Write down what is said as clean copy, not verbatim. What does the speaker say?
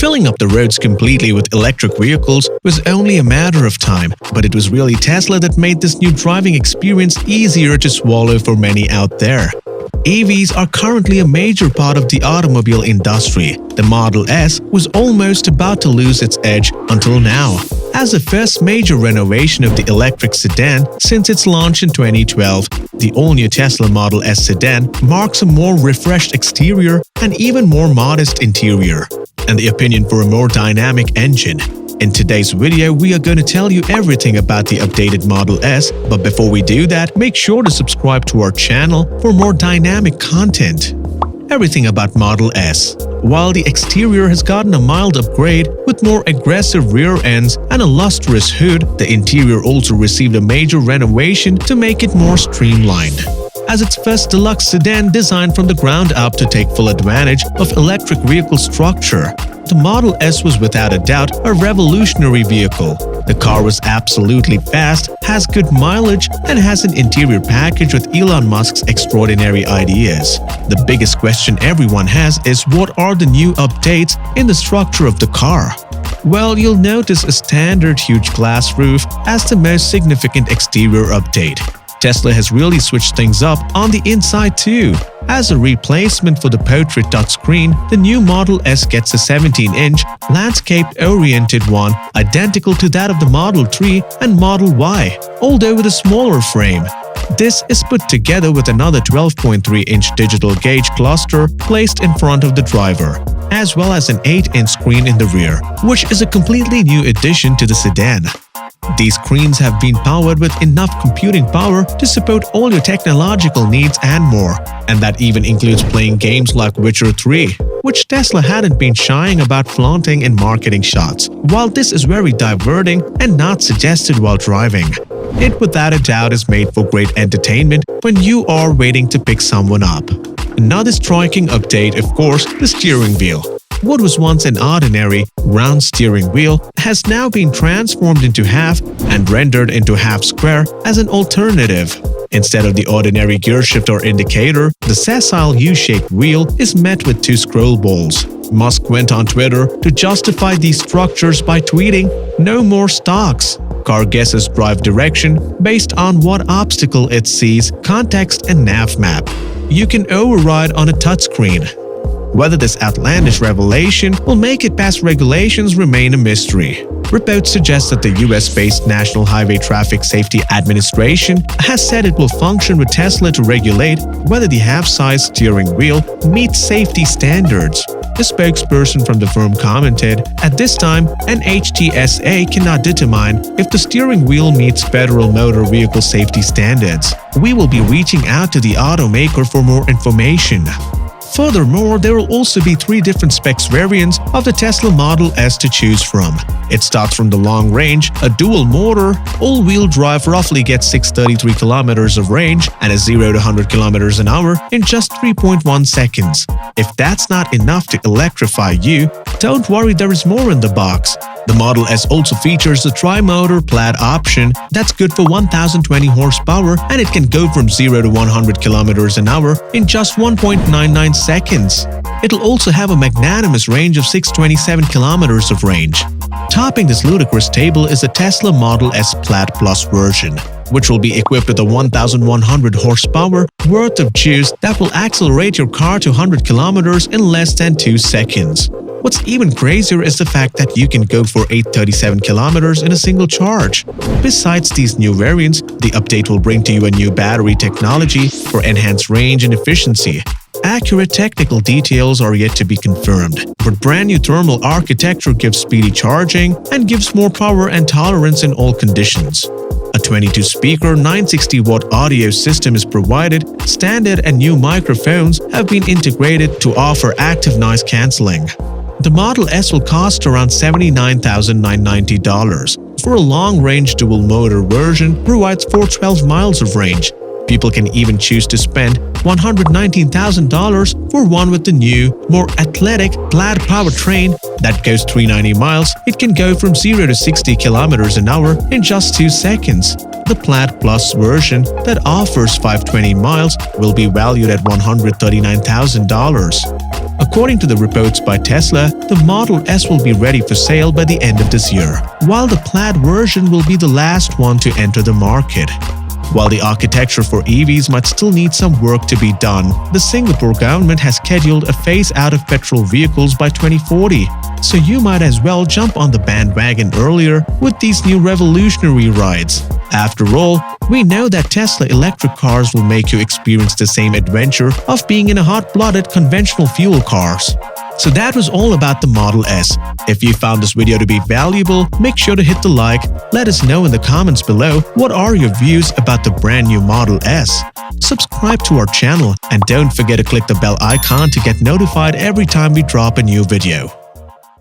Filling up the roads completely with electric vehicles was only a matter of time, but it was really Tesla that made this new driving experience easier to swallow for many out there. EVs are currently a major part of the automobile industry. The Model S was almost about to lose its edge until now. As the first major renovation of the electric sedan since its launch in 2012, the all-new Tesla Model S sedan marks a more refreshed exterior and even more modest interior, and the opinion for a more dynamic engine. In today's video, we are going to tell you everything about the updated Model S, but before we do that, make sure to subscribe to our channel for more dynamic content. Everything about Model S. While the exterior has gotten a mild upgrade with more aggressive rear ends and a lustrous hood, the interior also received a major renovation to make it more streamlined. As its first deluxe sedan designed from the ground up to take full advantage of electric vehicle structure, the Model S was without a doubt a revolutionary vehicle. The car was absolutely fast, has good mileage, and has an interior package with Elon Musk's extraordinary ideas. The biggest question everyone has is what are the new updates in the structure of the car? Well, you'll notice a standard huge glass roof as the most significant exterior update. Tesla has really switched things up on the inside too. As a replacement for the portrait touchscreen, the new Model S gets a 17-inch, landscape-oriented one identical to that of the Model 3 and Model Y, although with a smaller frame. This is put together with another 12.3-inch digital gauge cluster placed in front of the driver, as well as an 8-inch screen in the rear, which is a completely new addition to the sedan. These screens have been powered with enough computing power to support all your technological needs and more, and that even includes playing games like Witcher 3, which Tesla hadn't been shying about flaunting in marketing shots. While this is very diverting and not suggested while driving, it without a doubt is made for great entertainment when you are waiting to pick someone up. Another striking update, of course, the steering wheel. What was once an ordinary, round steering wheel has now been transformed into half and rendered into half square as an alternative. Instead of the ordinary gear shift or indicator, the sessile U-shaped wheel is met with two scroll balls. Musk went on Twitter to justify these structures by tweeting, "No more stocks. Car guesses drive direction based on what obstacle it sees, context and nav map. You can override on a touchscreen." Whether this outlandish revelation will make it past regulations remain a mystery. Reports suggest that the US-based National Highway Traffic Safety Administration has said it will function with Tesla to regulate whether the half-size steering wheel meets safety standards. A spokesperson from the firm commented, "At this time, NHTSA cannot determine if the steering wheel meets federal motor vehicle safety standards. We will be reaching out to the automaker for more information." Furthermore, there will also be 3 different specs variants of the Tesla Model S to choose from. It starts from the long range, a dual motor, all-wheel drive roughly gets 633 km of range and a 0 to 100 km an hour in just 3.1 seconds. If that's not enough to electrify you, don't worry, there is more in the box. The Model S also features the tri-motor plaid option that's good for 1020 horsepower and it can go from 0 to 100 km an hour in just 1.99 seconds. It'll also have a magnanimous range of 627 km of range. Topping this ludicrous table is the Tesla Model S Plaid Plus version, which will be equipped with a 1100 horsepower worth of juice that will accelerate your car to 100 km in less than 2 seconds. What's even crazier is the fact that you can go for 837 km in a single charge. Besides these new variants, the update will bring to you a new battery technology for enhanced range and efficiency. Accurate technical details are yet to be confirmed, but brand new thermal architecture gives speedy charging and gives more power and tolerance in all conditions. A 22-speaker 960-watt audio system is provided. Standard and new microphones have been integrated to offer active noise cancelling. The Model S will cost around $79,990. For a long-range dual-motor version, provides 412 miles of range. People can even choose to spend $119,000 for one with the new, more athletic Plaid powertrain that goes 390 miles. It can go from 0 to 60 km an hour in just 2 seconds. The Plaid Plus version that offers 520 miles will be valued at $139,000. A According to the reports by Tesla, the Model S will be ready for sale by the end of this year, while the Plaid version will be the last one to enter the market. While the architecture for EVs might still need some work to be done, the Singapore government has scheduled a phase out of petrol vehicles by 2040, so you might as well jump on the bandwagon earlier with these new revolutionary rides. After all, we know that Tesla electric cars will make you experience the same adventure of being in a hot-blooded conventional fuel cars. So that was all about the Model S. If you found this video to be valuable, make sure to hit the like. Let us know in the comments below what are your views about the brand new Model S. Subscribe to our channel and don't forget to click the bell icon to get notified every time we drop a new video.